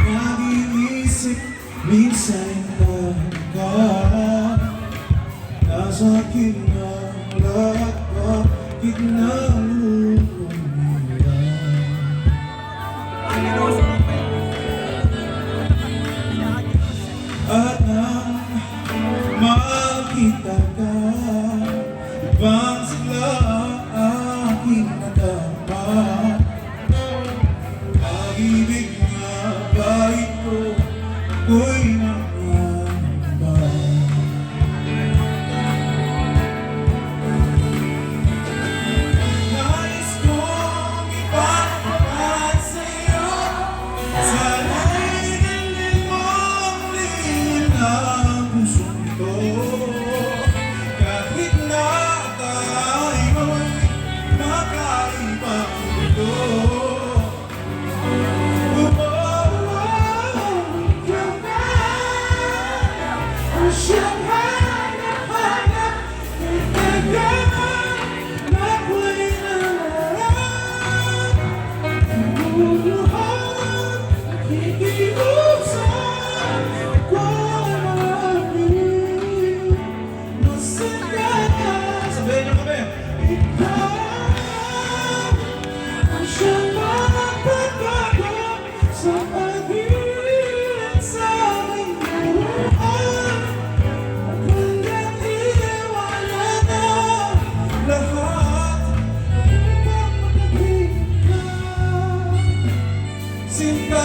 nag-iisip minsan ka. Nasa akin ang lahat, bakit nalulungkot? At nang makita ka, ibang sigla aking nadama. Pag-ibig nga ba ito, ako'y nangamba. Nais kong ipagpapat sa'yo, sana'y dalhin mong lihim ang pusong ito. Kahit na tayo'y makaibang mundo, siyang hanap-hanap ng nagdaman na ako'y nangarap. Luluhan, nakikiusap ko namin. Masaya, sabihin niyo kami, ikaw ang siyang makapagbago sa pag-ibig sa aking buhay. Simba